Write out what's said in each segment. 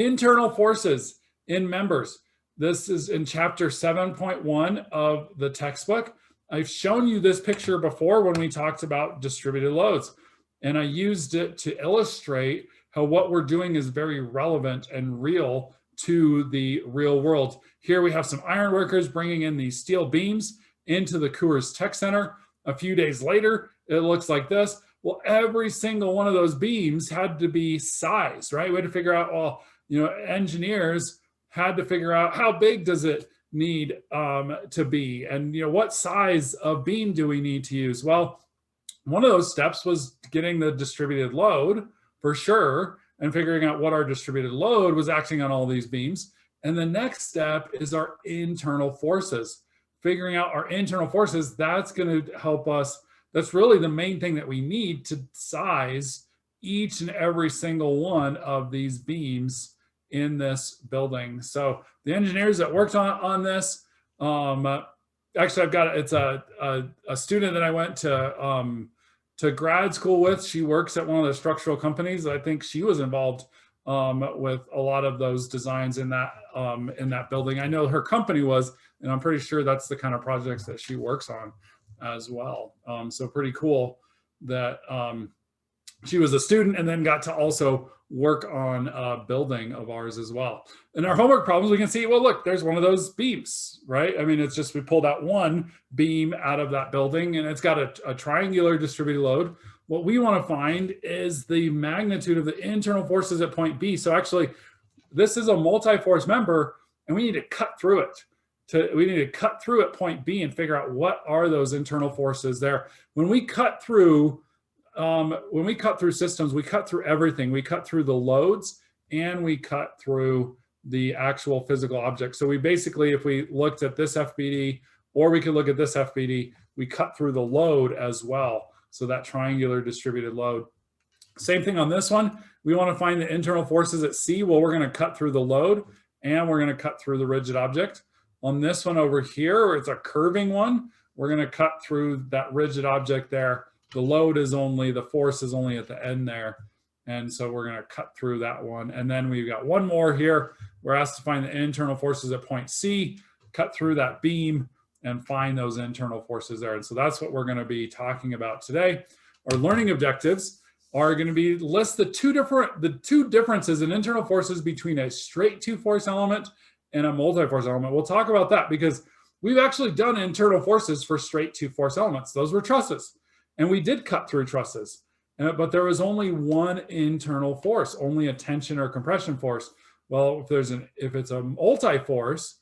Internal forces in members. This is in chapter 7.1 of the textbook. I've shown you this picture before when we talked about distributed loads, and I used it to illustrate how what we're doing is very relevant and real to the real world. Here we have some iron workers bringing in these steel beams into the Coors Tech Center. A few days later, it looks like this. Well, every single one of those beams had to be sized, right? We had to figure out, well, engineers had to figure out how big does it need to be, and what size of beam do we need to use? Well, one of those steps was getting the distributed load for sure, and figuring out what our distributed load was acting on all these beams. And the next step is our internal forces. Figuring out our internal forces, that's going to help us. That's really the main thing that we need to size each and every single one of these beams in this building. So the engineers that worked on this, actually I've got, it's a student that I went to grad school with. She works at one of the structural companies. I think she was involved with a lot of those designs in that building. I know her company was, and I'm pretty sure that's the kind of projects that she works on as well. So pretty cool that she was a student and then got to also work on a building of ours as well. In our homework problems, we can see, well, look, there's one of those beams, right? I mean, it's just, we pulled out one beam out of that building and it's got a triangular distributed load. What we want to find is the magnitude of the internal forces at point B. So actually, this is a multi-force member and we need to cut through it. We need to cut through at point B and figure out what are those internal forces there. When we cut through systems, we cut through everything. We cut through the loads and we cut through the actual physical object. So we basically, if we looked at this FBD, or we could look at this FBD, we cut through the load as well. So that triangular distributed load. Same thing on this one. We want to find the internal forces at C. Well, we're going to cut through the load and we're going to cut through the rigid object. On this one over here, where it's a curving one, we're going to cut through that rigid object there. The load is only, the force is only at the end there. And so we're going to cut through that one. And then we've got one more here. We're asked to find the internal forces at point C, cut through that beam and find those internal forces there. And so that's what we're going to be talking about today. Our learning objectives are going to be list the two differences in internal forces between a straight two force element and a multi-force element. We'll talk about that because we've actually done internal forces for straight two force elements. Those were trusses. And we did cut through trusses, but there was only one internal force, only a tension or compression force. Well, if it's a multi-force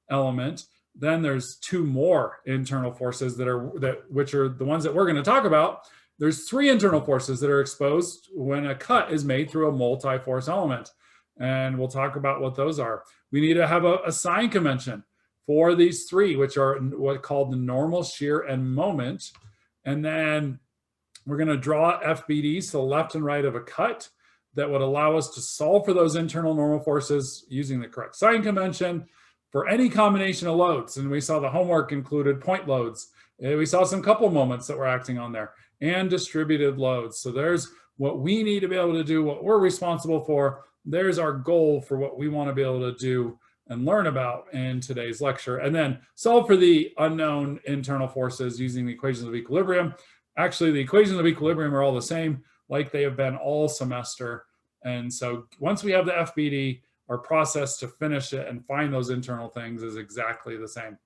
element, then there's two more internal forces which are the ones that we're going to talk about. There's three internal forces that are exposed when a cut is made through a multi-force element, and we'll talk about what those are. We need to have a sign convention for these three, which are what's called the normal, shear, and moment. And then we're going to draw FBDs to the left and right of a cut that would allow us to solve for those internal normal forces using the correct sign convention for any combination of loads. And we saw the homework included point loads. We saw some couple moments that we're acting on there and distributed loads. So there's what we need to be able to do, what we're responsible for. There's our goal for what we want to be able to do and learn about in today's lecture. And then solve for the unknown internal forces using the equations of equilibrium. Actually, the equations of equilibrium are all the same, like they have been all semester. And so once we have the FBD, our process to finish it and find those internal things is exactly the same.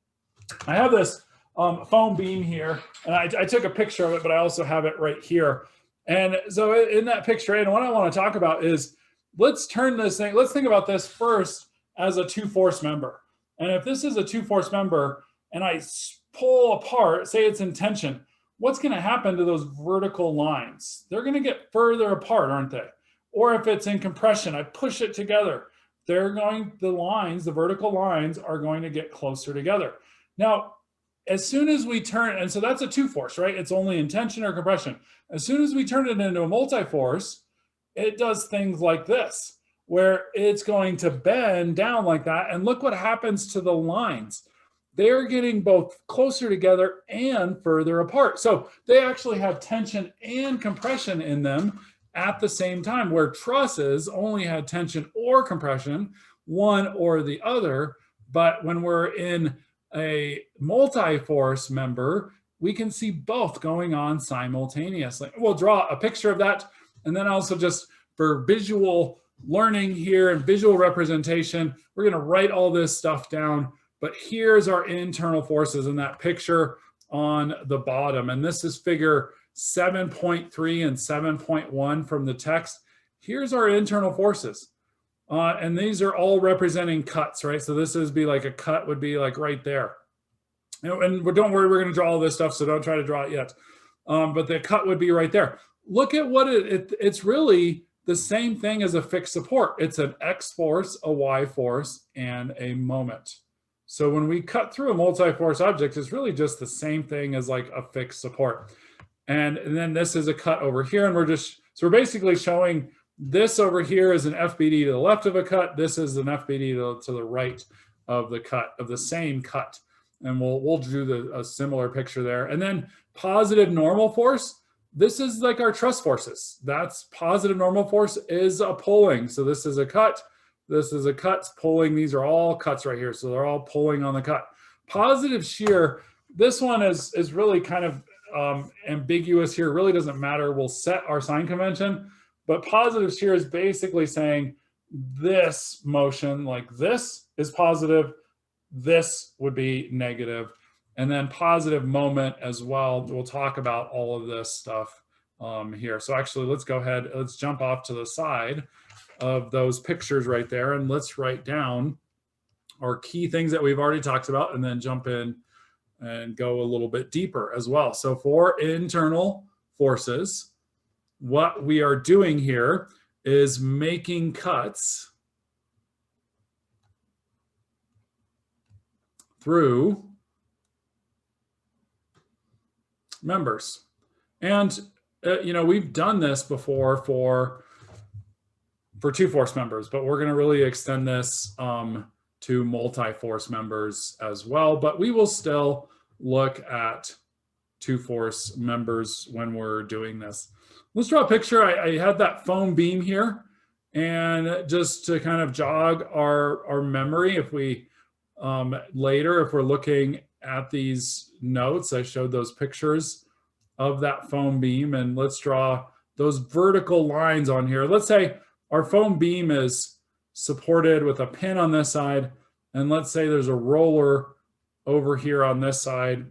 I have this foam beam here, and I took a picture of it, but I also have it right here. And so in that picture, and what I want to talk about is, let's think about this first as a two force member. And if this is a two force member and I pull apart, say it's in tension, what's going to happen to those vertical lines? They're going to get further apart, aren't they? Or if it's in compression, I push it together, the vertical lines are going to get closer together. Now, as soon as we turn, and so that's a two force, right? It's only in tension or compression. As soon as we turn it into a multi-force, it does things like this, where it's going to bend down like that. And look what happens to the lines. They're getting both closer together and further apart. So they actually have tension and compression in them. at the same time, where trusses only had tension or compression, one or the other. But when we're in a multi-force member, we can see both going on simultaneously. We'll draw a picture of that. And then also just for visual learning here and visual representation, we're going to write all this stuff down. But here's our internal forces in that picture on the bottom. And this is figure 7.3 and 7.1 from the text. Here's our internal forces. And these are all representing cuts, right? So this is be like a cut would be like right there. And don't worry, we're going to draw all this stuff, so don't try to draw it yet. But the cut would be right there. Look at what it's really the same thing as a fixed support. It's an X force, a Y force, and a moment. So when we cut through a multi-force object, it's really just the same thing as like a fixed support. And then this is a cut over here, and so we're basically showing this over here is an FBD to the left of a cut. This is an FBD to the right of the cut, of the same cut. And we'll do a similar picture there. And then positive normal force, this is like our truss forces. That's positive normal force is a pulling. So this is a cut. This is a cut pulling. These are all cuts right here. So they're all pulling on the cut. Positive shear, this one is really kind of ambiguous here. It really doesn't matter. We'll set our sign convention. But positive shear is basically saying this motion, like this, is positive. This would be negative. And then positive moment as well. We'll talk about all of this stuff here. So actually, let's go ahead. Let's jump off to the side of those pictures right there. And let's write down our key things that we've already talked about and then jump in and go a little bit deeper as well. So for internal forces, what we are doing here is making cuts through members. And we've done this before for two force members, but we're going to really extend this to multi-force members as well. But we will still look at two force members when we're doing this. Let's draw a picture. I had that foam beam here, and just to kind of jog our memory, if we later, if we're looking at these notes, I showed those pictures of that foam beam, and let's draw those vertical lines on here. Let's say our foam beam is supported with a pin on this side, and let's say there's a roller over here on this side,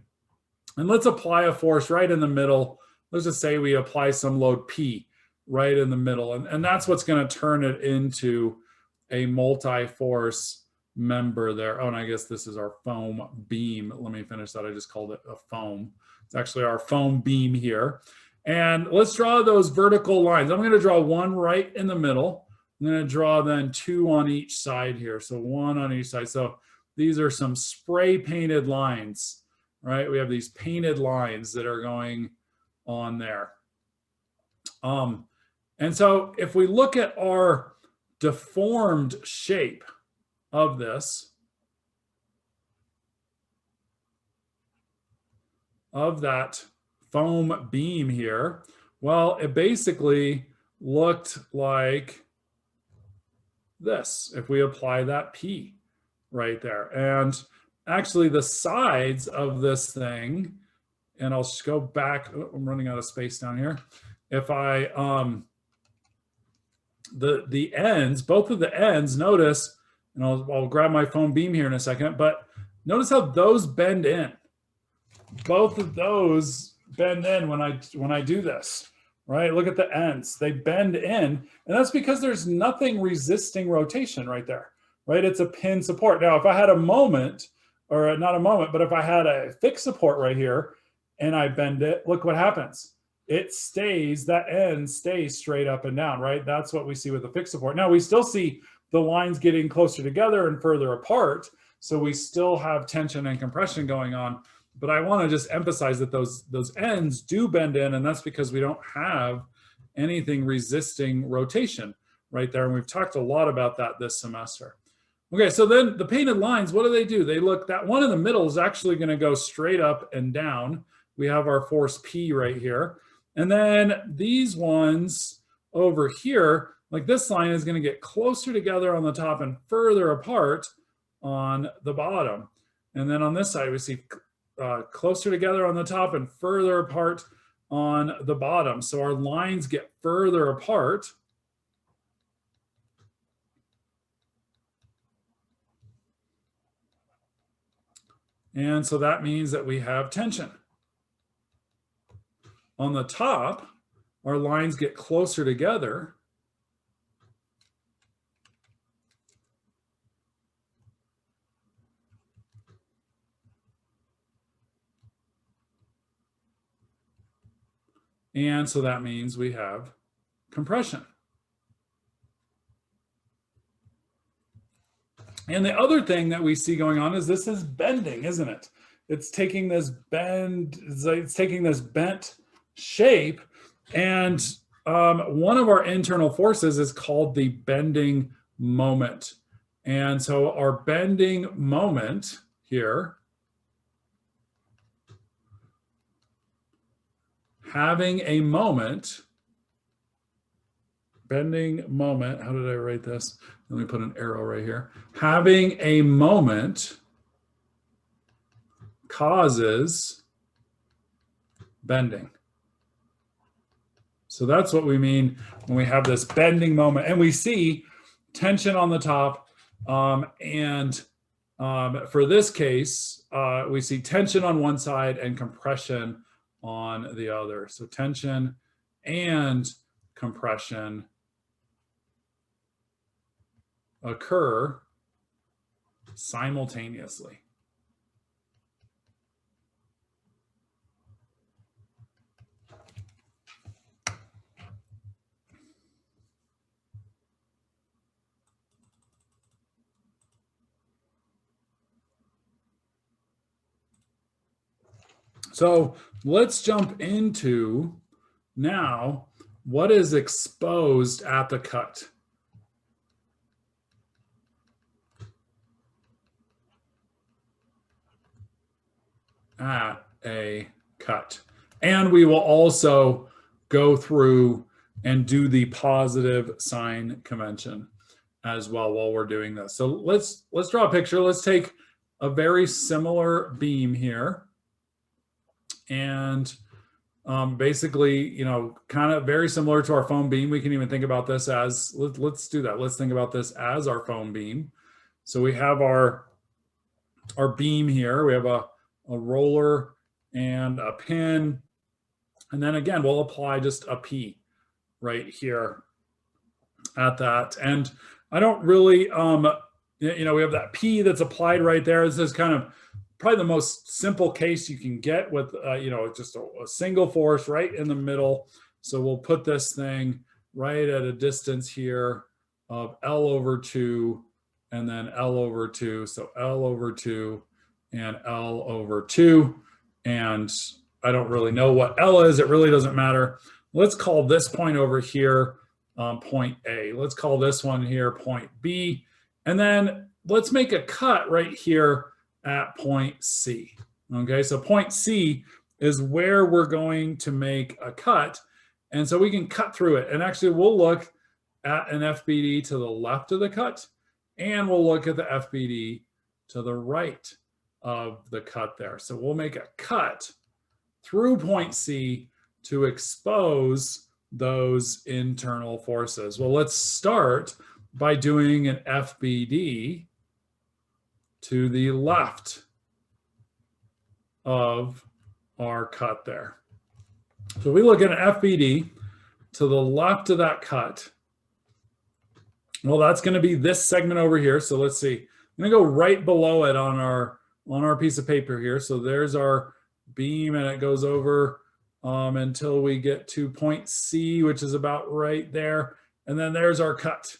and let's apply a force right in the middle. Let's just say we apply some load P right in the middle, and that's what's going to turn it into a multi-force member there. Oh, and I guess this is our foam beam. Let me finish that. I just called it a foam. It's actually our foam beam here. And let's draw those vertical lines. I'm going to draw one right in the middle. I'm going to draw then two on each side here. So one on each side. So these are some spray painted lines, right? We have these painted lines that are going on there. And so if we look at our deformed shape of this, of that foam beam here, well, it basically looked like this if we apply that P right there. And actually the sides of this thing, and I'll just go back, oh, I'm running out of space down here. If I, the ends, both of the ends, notice, and I'll grab my foam beam here in a second, but notice how those bend in. Both of those bend in when I do this, right? Look at the ends, they bend in, and that's because there's nothing resisting rotation right there, right? It's a pin support. Now, if I had a moment, or not a moment, but if I had a fixed support right here and I bend it, look what happens. It stays, that end stays straight up and down, right? That's what we see with the fixed support. Now, we still see the lines getting closer together and further apart, so we still have tension and compression going on. But I want to just emphasize that those ends do bend in, and that's because we don't have anything resisting rotation right there. And we've talked a lot about that this semester. Okay, so then the painted lines, what do? They look, that one in the middle is actually going to go straight up and down. We have our force P right here. And then these ones over here, like this line is going to get closer together on the top and further apart on the bottom. And then on this side, we see closer together on the top and further apart on the bottom. So our lines get further apart. And so that means that we have tension. On the top, our lines get closer together. And so that means we have compression. And the other thing that we see going on is this is bending, isn't it? It's taking this bend, it's taking this bent shape. And one of our internal forces is called the bending moment. And so our bending moment here, having a moment, bending moment, how did I write this? Let me put an arrow right here. Having a moment causes bending. So that's what we mean when we have this bending moment. And we see tension on the top. For this case, we see tension on one side and compression on the other. So tension and compression occur simultaneously. So let's jump into now what is exposed at the cut. At a cut. And we will also go through and do the positive sign convention as well while we're doing this. So let's draw a picture. Let's take a very similar beam here. And basically, you know, kind of very similar to our foam beam. We can even think about this as, let's do that. Let's think about this as our foam beam. So we have our beam here. We have a roller and a pin. And then again, we'll apply just a P right here at that. And I don't really, you know, we have that P that's applied right there. This is kind of probably the most simple case you can get with, you know, just a single force right in the middle. So we'll put this thing right at a distance here of L over 2 and then L over 2. So L over 2 and L over 2. And I don't really know what L is. It really doesn't matter. Let's call this point over here point A. Let's call this one here point B. And then let's make a cut right here at point C. Okay, so point C is where we're going to make a cut. And so we can cut through it. And actually we'll look at an FBD to the left of the cut, and we'll look at the FBD to the right of the cut there. So we'll make a cut through point C to expose those internal forces. Well, let's start by doing an FBD to the left of our cut there. So we look at an FBD to the left of that cut. Well, that's going to be this segment over here. So let's see. I'm going to go right below it on our piece of paper here. So there's our beam, and it goes over until we get to point C, which is about right there. And then there's our cut.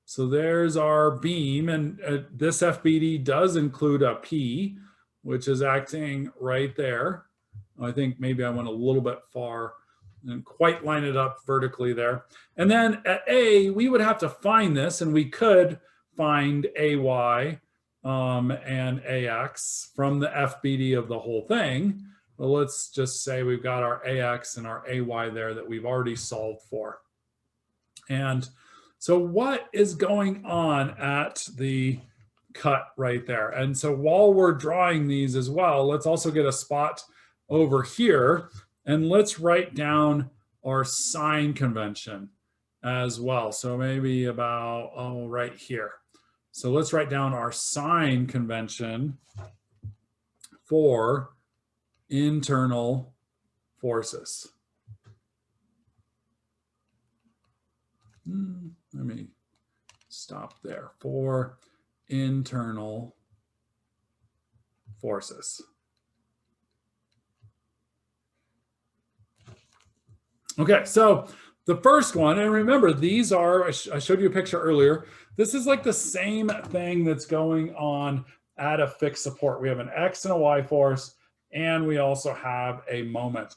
So there's our beam, and this FBD does include a P, which is acting right there. I think maybe I went a little bit far and quite line it up vertically there. And then at A, we would have to find this, and we could find AY and AX from the FBD of the whole thing. But let's just say we've got our AX and our AY there that we've already solved for. And so what is going on at the cut right there? And so while we're drawing these as well, let's also get a spot over here and let's write down our sign convention as well. So maybe about, oh, right here. So let's write down our sign convention for internal forces. Let me stop there. For internal forces. Okay, so the first one, and remember, these are, I showed you a picture earlier. This is like the same thing that's going on at a fixed support. We have an X and a Y force, and we also have a moment.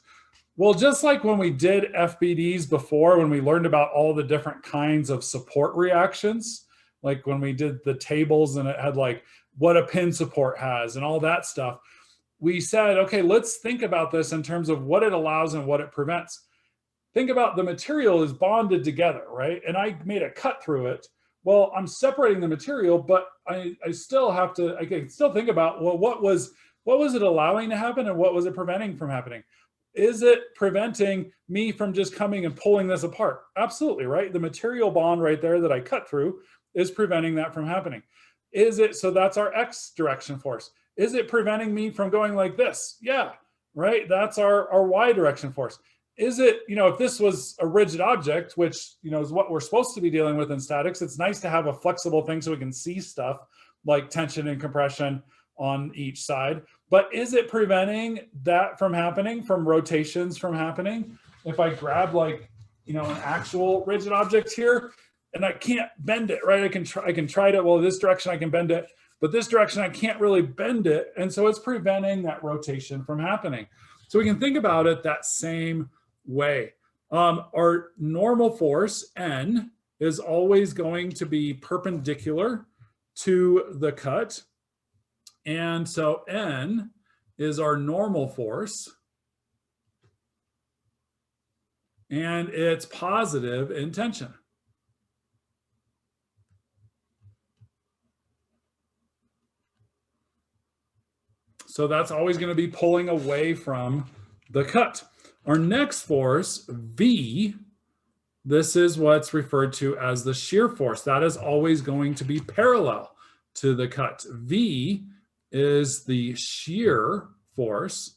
Well, just like when we did FBDs before, when we learned about all the different kinds of support reactions, like when we did the tables and it had like what a pin support has and all that stuff, we said, okay, let's think about this in terms of what it allows and what it prevents. Think about the material is bonded together, right? And I made a cut through it. Well, I'm separating the material, but I still have to, I can still think about, well, what was it allowing to happen and what was it preventing from happening? Is it preventing me from just coming and pulling this apart? Absolutely, right? The material bond right there that I cut through is preventing that from happening. Is it, so that's our X direction force. Is it preventing me from going like this? Yeah, right? That's our Y direction force. Is it, if this was a rigid object, which, is what we're supposed to be dealing with in statics, it's nice to have a flexible thing so we can see stuff like tension and compression on each side. But is it preventing that from happening, from rotations from happening? If I grab like, an actual rigid object here and I can't bend it, right? I can try to, well, this direction I can bend it, but this direction I can't really bend it. And so it's preventing that rotation from happening. So we can think about it that same way. Our normal force, N, is always going to be perpendicular to the cut. And so N is our normal force. And it's positive in tension. So that's always going to be pulling away from the cut. Our next force, V, this is what's referred to as the shear force. That is always going to be parallel to the cut. V is the shear force,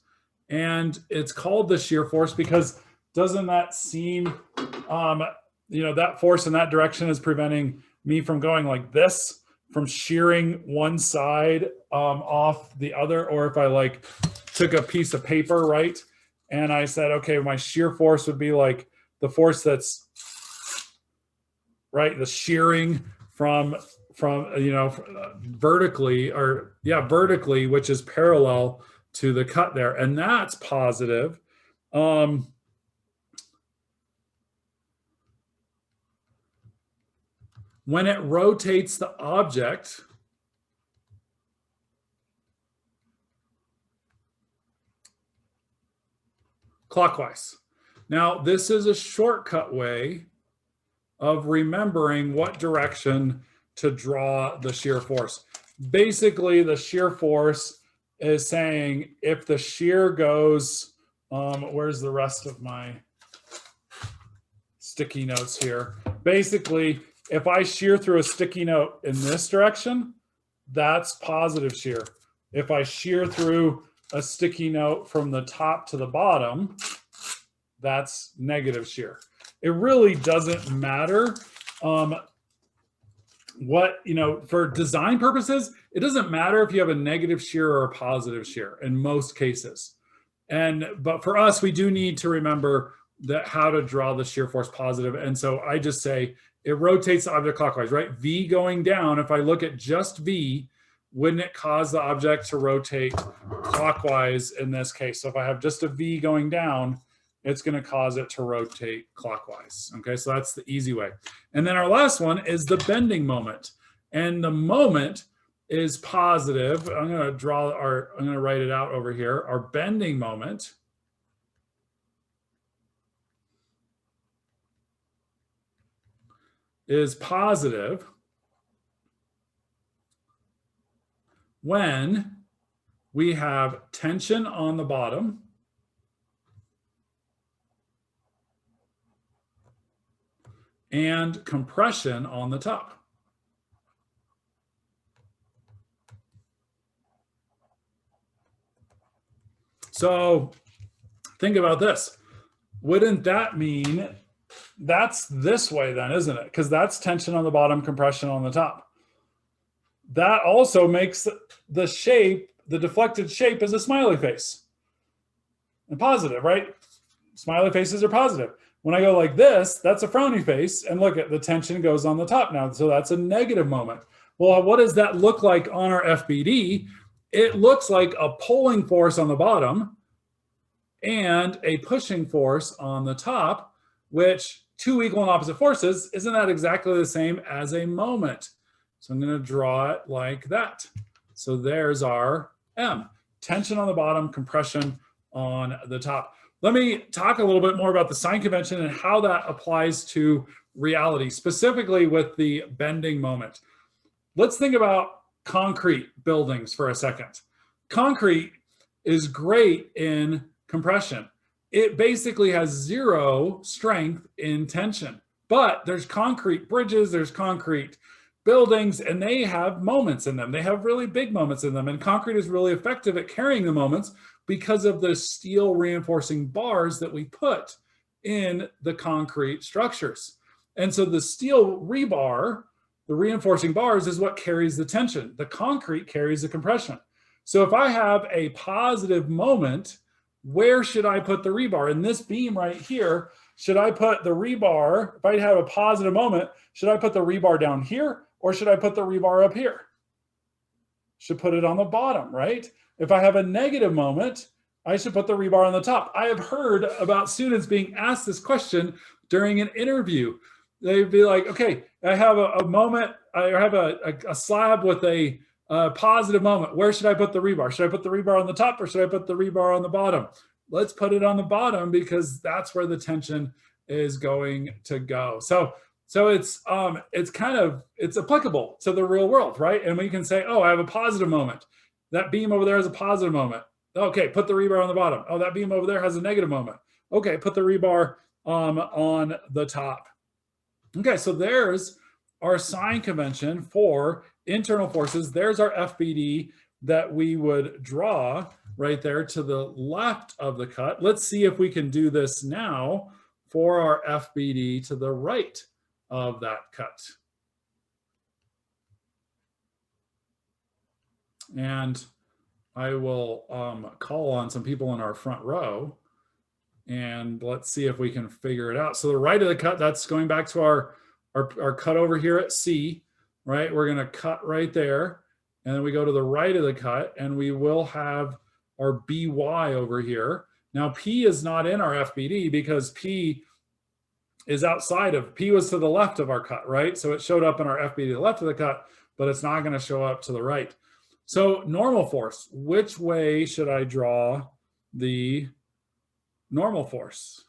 and it's called the shear force because doesn't that seem, that force in that direction is preventing me from going like this, from shearing one side off the other, or if I like took a piece of paper, right? And I said, okay, my shear force would be like the force that's, right, the shearing from vertically, vertically, which is parallel to the cut there. And that's positive. When it rotates the object, clockwise. Now, this is a shortcut way of remembering what direction to draw the shear force. Basically, the shear force is saying if the shear goes, where's the rest of my sticky notes here? Basically, if I shear through a sticky note in this direction, that's positive shear. If I shear through a sticky note from the top to the bottom, that's negative shear. It really doesn't matter for design purposes, it doesn't matter if you have a negative shear or a positive shear in most cases. But for us, we do need to remember that how to draw the shear force positive. And so I just say it rotates the object clockwise, right? V going down, if I look at just V, wouldn't it cause the object to rotate clockwise in this case? So if I have just a V going down, it's going to cause it to rotate clockwise. Okay, so that's the easy way. And then our last one is the bending moment. And the moment is positive. I'm going to write it out over here. Our bending moment is positive when we have tension on the bottom and compression on the top. So think about this. Wouldn't that mean that's this way then, isn't it? Because that's tension on the bottom, compression on the top. That also makes the shape, the deflected shape, is a smiley face. And positive, right? Smiley faces are positive. When I go like this, that's a frowny face. And look at the tension goes on the top now. So that's a negative moment. Well, what does that look like on our FBD? It looks like a pulling force on the bottom and a pushing force on the top, which two equal and opposite forces, isn't that exactly the same as a moment? So I'm going to draw it like that. So there's our M. Tension on the bottom, compression on the top. Let me talk a little bit more about the sign convention and how that applies to reality, specifically with the bending moment. Let's think about concrete buildings for a second. Concrete is great in compression. It basically has zero strength in tension, but there's concrete bridges, there's concrete buildings, and they have moments in them. They have really big moments in them, and concrete is really effective at carrying the moments because of the steel reinforcing bars that we put in the concrete structures. And so the steel rebar, the reinforcing bars, is what carries the tension. The concrete carries the compression. So if I have a positive moment, where should I put the rebar? In this beam right here, should I put the rebar, if I have a positive moment, should I put the rebar down here or should I put the rebar up here? Should put it on the bottom, right? If I have a negative moment, I should put the rebar on the top. I have heard about students being asked this question during an interview. They'd be like, okay, I have a moment, I have a slab with a positive moment. Where should I put the rebar? Should I put the rebar on the top or should I put the rebar on the bottom? Let's put it on the bottom because that's where the tension is going to go. So it's applicable to the real world, right? And we can say, oh, I have a positive moment. That beam over there has a positive moment. Okay, put the rebar on the bottom. Oh, that beam over there has a negative moment. Okay, put the rebar on the top. Okay, so there's our sign convention for internal forces. There's our FBD that we would draw right there to the left of the cut. Let's see if we can do this now for our FBD to the right of that cut. And I will call on some people in our front row and let's see if we can figure it out. So the right of the cut, that's going back to our cut over here at C, right? We're gonna cut right there. And then we go to the right of the cut and we will have our BY over here. Now P is not in our FBD because P is outside of, P was to the left of our cut, right? So it showed up in our FBD to the left of the cut, but it's not gonna show up to the right. So normal force, which way should I draw the normal force?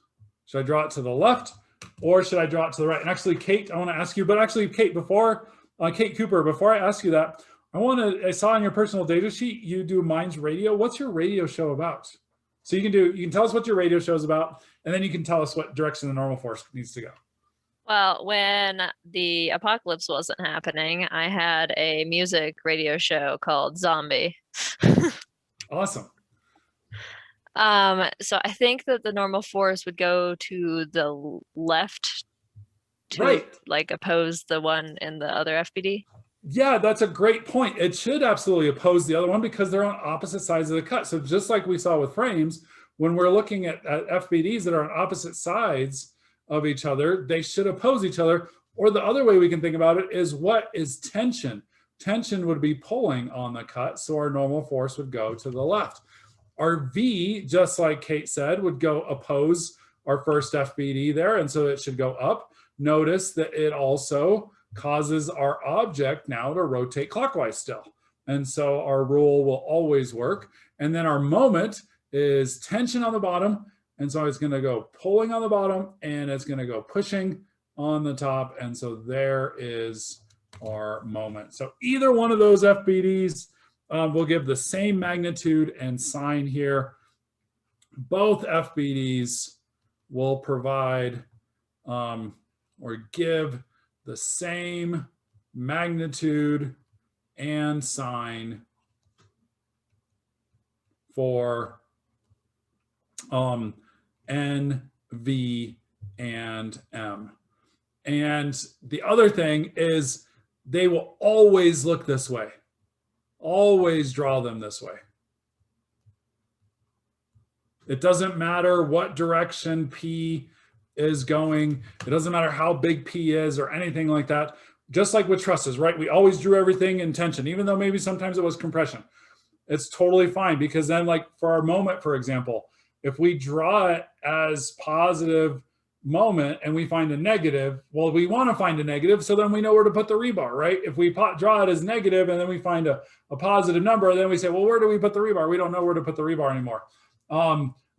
Should I draw it to the left or should I draw it to the right? And actually, Kate, I want to ask you, but actually, Kate, Kate Cooper, before I ask you that, I saw on your personal data sheet, you do Minds Radio. What's your radio show about? So you can tell us what your radio show is about, and then you can tell us what direction the normal force needs to go. Well, when the apocalypse wasn't happening, I had a music radio show called Zombie. Awesome. So I think that the normal force would go to the left to like oppose the one in the other FBD. Yeah, that's a great point. It should absolutely oppose the other one because they're on opposite sides of the cut. So just like we saw with frames, when we're looking at FBDs that are on opposite sides of each other, they should oppose each other. Or the other way we can think about it is, what is tension? Tension would be pulling on the cut, so our normal force would go to the left. Our V, just like Kate said, would go oppose our first FBD there, and so it should go up. Notice that it also causes our object now to rotate clockwise still. And so our rule will always work. And then our moment is tension on the bottom, and so it's going to go pulling on the bottom and it's going to go pushing on the top. And so there is our moment. So either one of those FBDs will give the same magnitude and sign here. Both FBDs will provide or give the same magnitude and sign for N, V, and M. And the other thing is they will always look this way. Always draw them this way. It doesn't matter what direction P is going. It doesn't matter how big P is or anything like that. Just like with trusses, right? We always drew everything in tension, even though maybe sometimes it was compression. It's totally fine, because then, like for our moment, for example, if we draw it as positive moment and we find a negative, well, we want to find a negative, so then we know where to put the rebar, right? If we draw it as negative and then we find a positive number, then we say, well, where do we put the rebar? We don't know where to put the rebar anymore.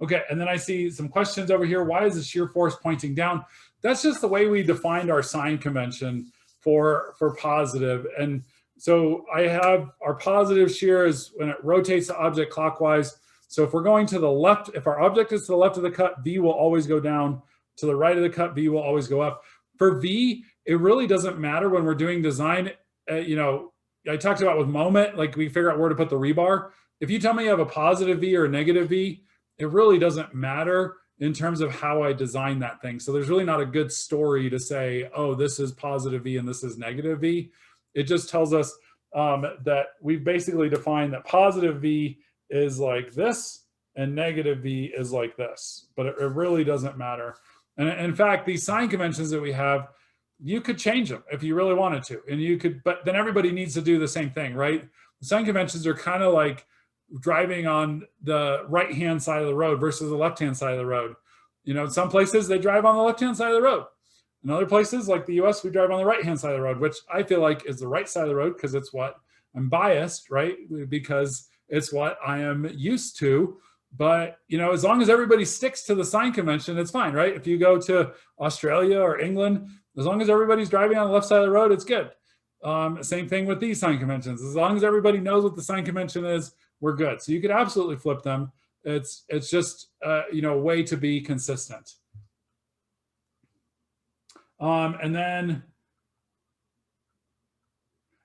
Okay, and then I see some questions over here. Why is the shear force pointing down? That's just the way we defined our sign convention for positive. And so I have our positive shear is when it rotates the object clockwise. So if we're going to the left, if our object is to the left of the cut, V will always go down. To the right of the cut, V will always go up. For V, it really doesn't matter when we're doing design. You know, I talked about with moment, like we figure out where to put the rebar. If you tell me you have a positive V or a negative V, it really doesn't matter in terms of how I design that thing. So there's really not a good story to say, oh, this is positive V and this is negative V. It just tells us that we've basically defined that positive V is like this and negative V is like this, but it really doesn't matter. And in fact, these sign conventions that we have, you could change them if you really wanted to, and you could, but then everybody needs to do the same thing, right? The sign conventions are kind of like driving on the right-hand side of the road versus the left-hand side of the road. You know, in some places they drive on the left-hand side of the road. In other places, like the US, we drive on the right-hand side of the road, which I feel like is the right side of the road because it's what I'm biased, right? Because it's what I am used to. But, you know, as long as everybody sticks to the sign convention, it's fine, right? If you go to Australia or England, as long as everybody's driving on the left side of the road, it's good. Same thing with these sign conventions. As long as everybody knows what the sign convention is, we're good. So you could absolutely flip them. It's just, you know, a way to be consistent. And then,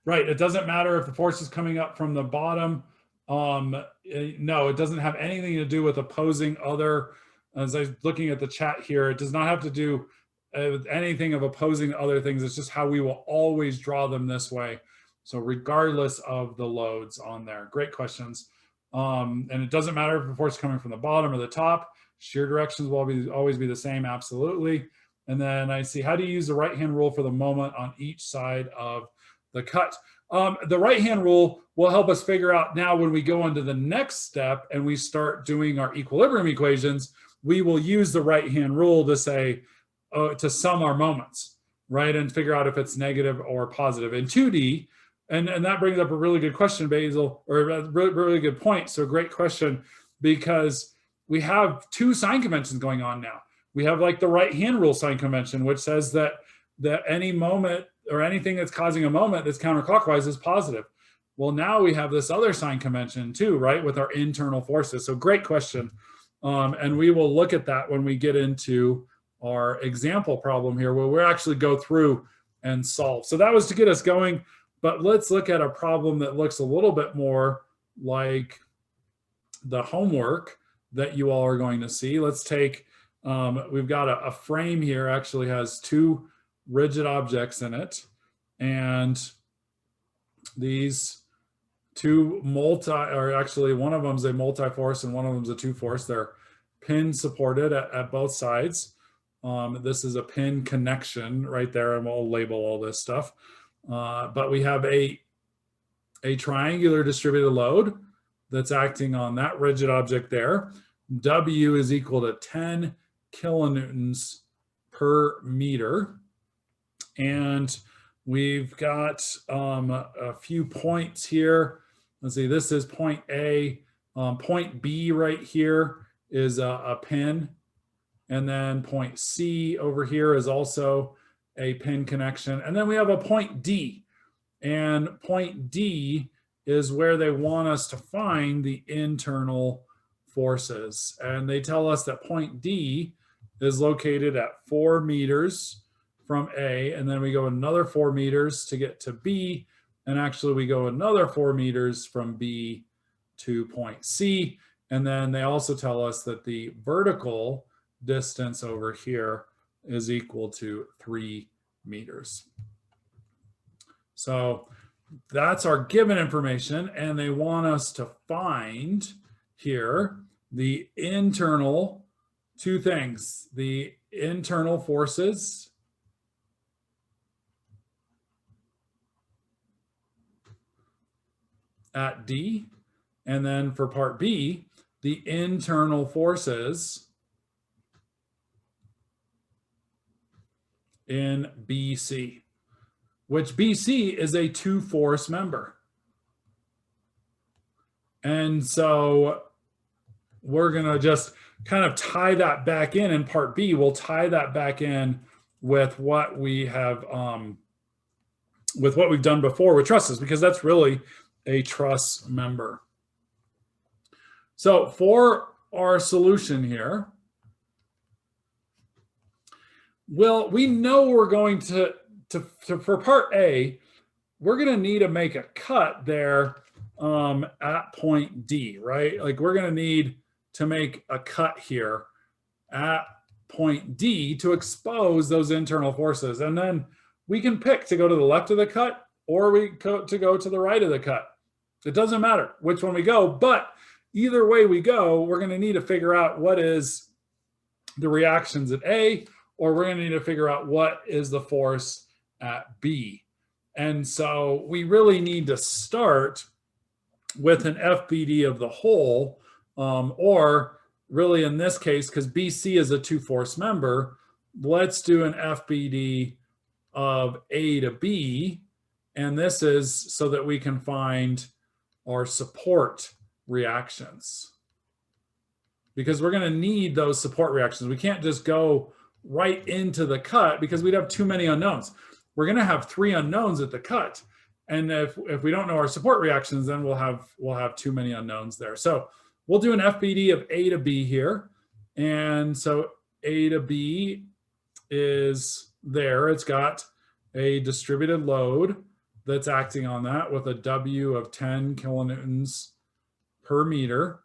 right, it doesn't matter if the force is coming up from the bottom. No, it doesn't have anything to do with opposing other, as I was looking at the chat here, it does not have to do with anything of opposing other things. It's just how we will always draw them this way. So regardless of the loads on there. Great questions. And it doesn't matter if the force is coming from the bottom or the top. Shear directions will always be the same, absolutely. And then I see, how do you use the right-hand rule for the moment on each side of the cut? The right-hand rule will help us figure out now when we go on to the next step and we start doing our equilibrium equations, we will use the right-hand rule to say, to sum our moments, right? And figure out if it's negative or positive. In 2D, and that brings up a really good question, Basil, or a really good point. So great question, because we have two sign conventions going on now. We have like the right-hand rule sign convention, which says that any moment or anything that's causing a moment that's counterclockwise is positive. Well, now we have this other sign convention too, right, with our internal forces. So great question. And we will look at that when we get into our example problem here, where we'll actually go through and solve. So that was to get us going, but let's look at a problem that looks a little bit more like the homework that you all are going to see. Let's take, we've got a frame here, actually has two rigid objects in it, and these two actually one of them is a multi-force and one of them is a two-force. They're pin supported at both sides. This is a pin connection right there, and we'll label all this stuff. But we have a triangular distributed load that's acting on that rigid object there. W is equal to 10 kilonewtons per meter. And we've got a few points here. Let's see, this is point A. Point B right here is a pin. And then point C over here is also a pin connection. And then we have a point D. And point D is where they want us to find the internal forces. And they tell us that point D is located at 4 meters from A, and then we go another 4 meters to get to B, and actually we go another 4 meters from B to point C. And then they also tell us that the vertical distance over here is equal to 3 meters. So that's our given information, and they want us to find here the internal, two things, the internal forces at D, and then for part B, the internal forces in BC, which BC is a 2-force member. And so we're going to just kind of tie that back in part B. We'll tie that back in with what we have, with what we've done before with trusses, because that's really a truss member. So for our solution here, well, we know we're going to for part A, we're going to need to make a cut there at point D, right? Like we're going to need to make a cut here at point D to expose those internal forces. And then we can pick to go to the left of the cut or to go to the right of the cut. It doesn't matter which one we go, but either way we go, we're going to need to figure out what is the reactions at A, or we're going to need to figure out what is the force at B. And so we really need to start with an FBD of the whole, or really in this case, because BC is a 2-force member, let's do an FBD of A to B. And this is so that we can find our support reactions, because we're going to need those support reactions. We can't just go right into the cut because we'd have too many unknowns. We're going to have 3 unknowns at the cut. And if we don't know our support reactions, then we'll have too many unknowns there. So we'll do an FBD of A to B here. And so A to B is there. It's got a distributed load that's acting on that with a W of 10 kilonewtons per meter.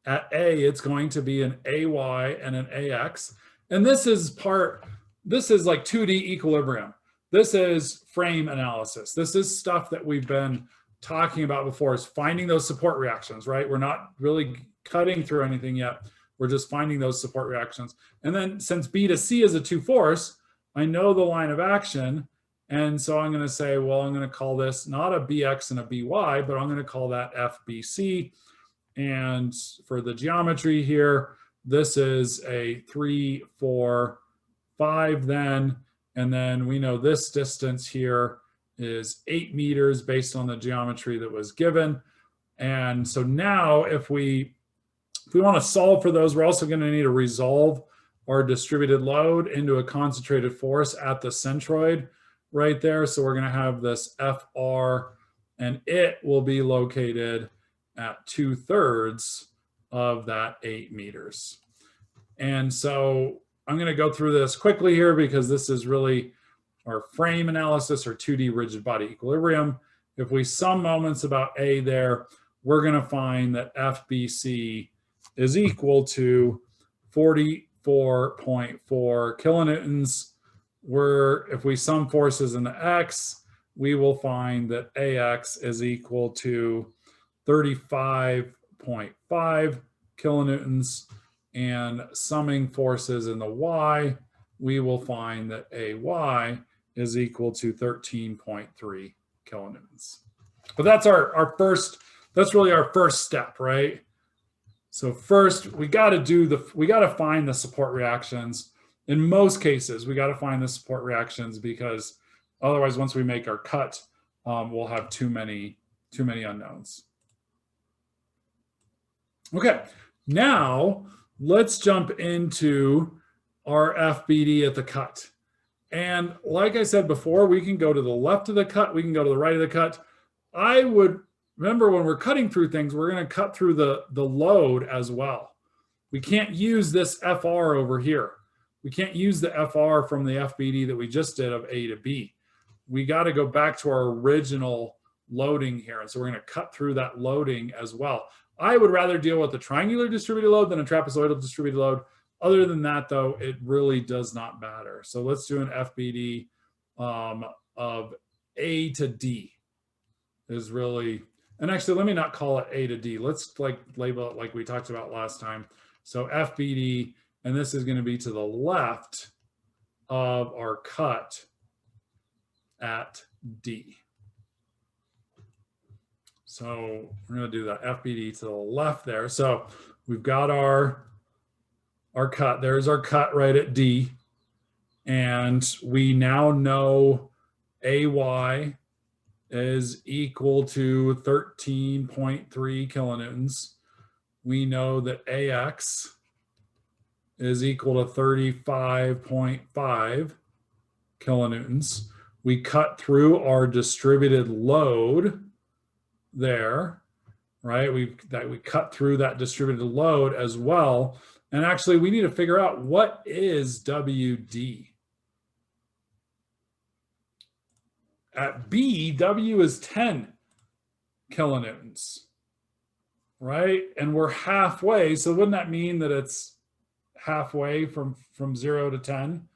At A, it's going to be an AY and an AX. And this is like 2D equilibrium. This is frame analysis. This is stuff that we've been talking about before, is finding those support reactions, right? We're not really cutting through anything yet. We're just finding those support reactions. And then since B to C is a 2-force, I know the line of action. And so I'm going to say, well, I'm going to call this not a BX and a BY, but I'm going to call that FBC. And for the geometry here, this is a 3, 4, 5 then. And then we know this distance here is 8 meters based on the geometry that was given. And so now if we want to solve for those, we're also going to need to resolve our distributed load into a concentrated force at the centroid right there. So we're going to have this FR, and it will be located at 2/3 of that 8 meters. And so I'm going to go through this quickly here because this is really our frame analysis or 2D rigid body equilibrium. If we sum moments about A there, we're going to find that FBC is equal to 44.4 kilonewtons. If we sum forces in the X, we will find that AX is equal to 35.5 kilonewtons. And summing forces in the Y, we will find that AY is equal to 13.3 kilonewtons. But that's that's really our first step, right? So first we got to find the support reactions. In most cases, we got to find the support reactions, because otherwise once we make our cut, we'll have too many unknowns. Okay, now let's jump into our FBD at the cut. And like I said before, we can go to the left of the cut, we can go to the right of the cut. I would remember when we're cutting through things, we're going to cut through the load as well. We can't use this FR over here. We can't use the FR from the FBD that we just did of A to B. We got to go back to our original loading here. And so we're going to cut through that loading as well. I would rather deal with a triangular distributed load than a trapezoidal distributed load. Other than that, though, it really does not matter. So let's do an FBD of A to D is really, and actually, let me not call it A to D. Let's like label it like we talked about last time. So FBD, and this is going to be to the left of our cut at D. So we're going to do that FBD to the left there. So we've got our cut. There's our cut right at D. And we now know AY is equal to 13.3 kilonewtons. We know that AX is equal to 35.5 kilonewtons. We cut through our distributed load there, right? We cut through that distributed load as well. And actually, we need to figure out what is WD. At B, W is 10 kilonewtons, right? And we're halfway. So wouldn't that mean that it's halfway from 0 to 10?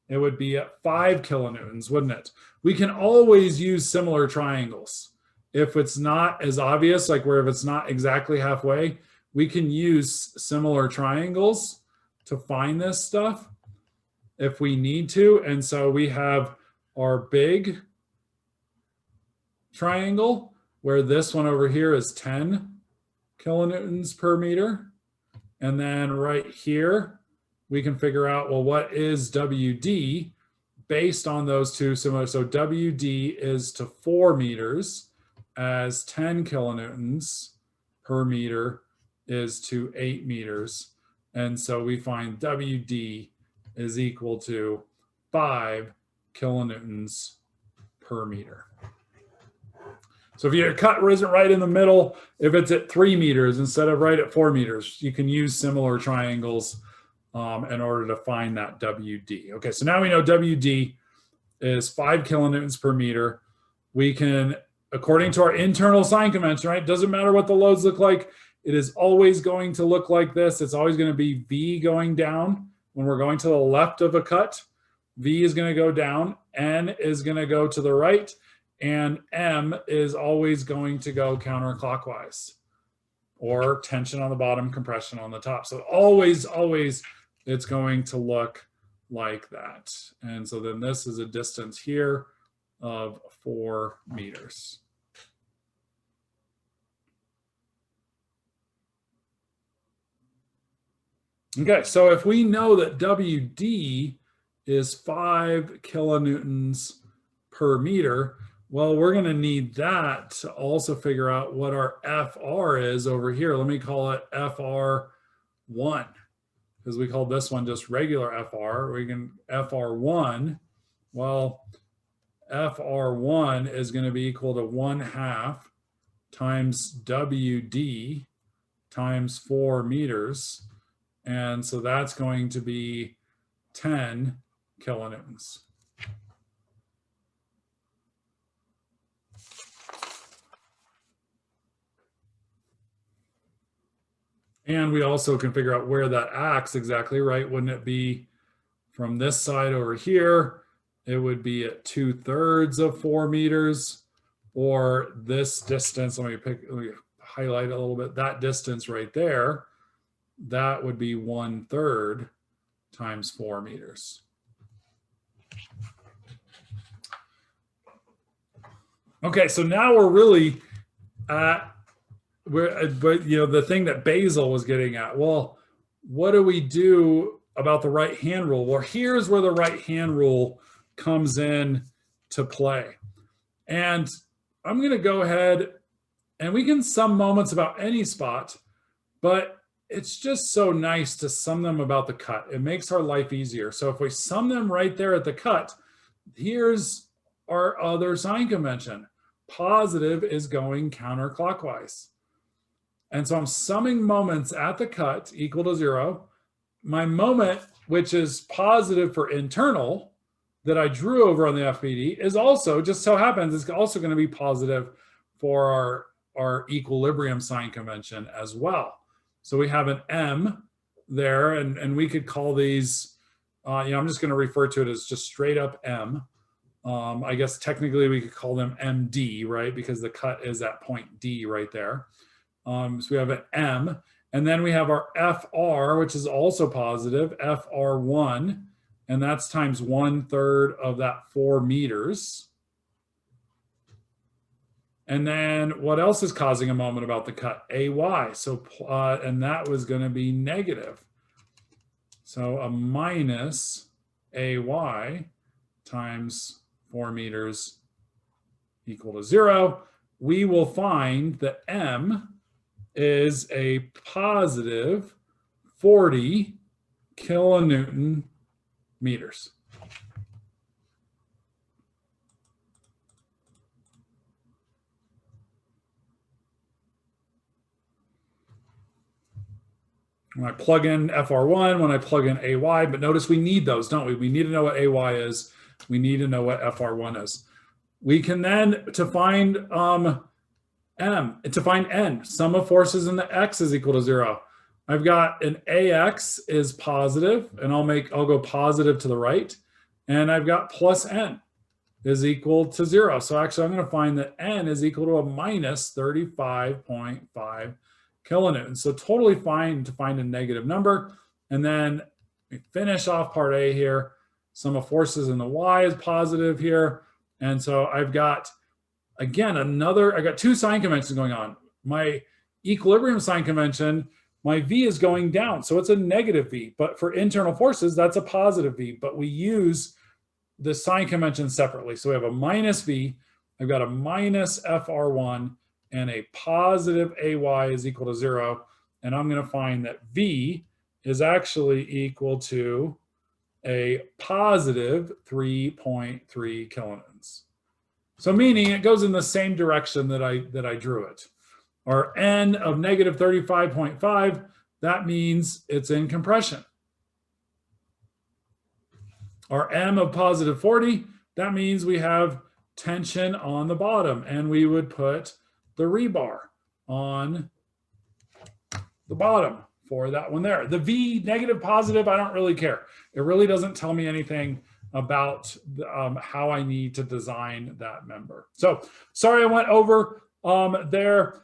It would be at 5 kilonewtons, wouldn't it? We can always use similar triangles. If it's not as obvious, like where if it's not exactly halfway, we can use similar triangles to find this stuff if we need to. And so we have our big triangle where this one over here is 10 kilonewtons per meter. And then right here, we can figure out, well, what is WD based on those two similar. So WD is to 4 meters as 10 kilonewtons per meter is to 8 meters. And so we find WD is equal to 5 kilonewtons per meter. So if your cut isn't right in the middle, if it's at 3 meters instead of right at 4 meters, you can use similar triangles in order to find that WD. Okay, so now we know WD is 5 kilonewtons per meter. We can, according to our internal sign convention, right? Doesn't matter what the loads look like. It is always going to look like this. It's always going to be V going down. When we're going to the left of a cut, V is going to go down, N is going to go to the right, and M is always going to go counterclockwise, or tension on the bottom, compression on the top. So always, always it's going to look like that. And so then this is a distance here of 4 meters. Okay, so if we know that WD is 5 kilonewtons per meter, well, we're going to need that to also figure out what our FR is over here. Let me call it FR1, because we called this one just regular FR. We can FR1. Well, FR1 is going to be equal to 1/2 times WD times 4 meters. And so that's going to be 10 kilonewtons. And we also can figure out where that acts exactly, right? Wouldn't it be from this side over here? It would be at 2/3 of 4 meters, or this distance. Let me highlight it a little bit. That distance right there, that would be 1/3 times 4 meters. Okay, so now we're really at but you know, the thing that Basil was getting at, well, what do we do about the right hand rule? Well, here's where the right hand rule comes in to play. And I'm going to go ahead, and we can sum moments about any spot, but it's just so nice to sum them about the cut. It makes our life easier. So if we sum them right there at the cut, here's our other sign convention. Positive is going counterclockwise. And so I'm summing moments at the cut equal to 0. My moment, which is positive for internal, that I drew over on the FBD, is also, just so happens, it's also going to be positive for our equilibrium sign convention as well. So we have an M there, and we could call these, I'm just going to refer to it as just straight up M. I guess technically we could call them MD, right? Because the cut is at point D right there. So we have an M, and then we have our FR, which is also positive, FR1, and that's times 1/3 of that 4 meters. And then what else is causing a moment about the cut? AY. So, and that was going to be negative. So a minus AY times 4 meters equal to 0. We will find that M is a positive 40 kilonewton meters. When I plug in FR1, when I plug in AY, but notice we need those, don't we? We need to know what AY is. We need to know what FR1 is. We can then, to find N, sum of forces in the X is equal to 0. I've got an AX is positive, and I'll go positive to the right. And I've got plus N is equal to 0. So actually I'm going to find that N is equal to a minus 35.5 kilonewtons. So totally fine to find a negative number. And then we finish off part A here. Sum of forces in the Y is positive here. And so I've got, again, I got 2 sign conventions going on. My equilibrium sign convention, my V is going down. So it's a negative V. But for internal forces, that's a positive V. But we use the sign convention separately. So we have a minus V. I've got a minus FR1 and a positive AY is equal to 0. And I'm going to find that V is actually equal to a positive 3.3 kilonewtons. So meaning it goes in the same direction that I drew it. Our N of negative 35.5, that means it's in compression. Our M of positive 40, that means we have tension on the bottom, and we would put the rebar on the bottom for that one there. The V, negative, positive, I don't really care. It really doesn't tell me anything about how I need to design that member. So sorry I went over there.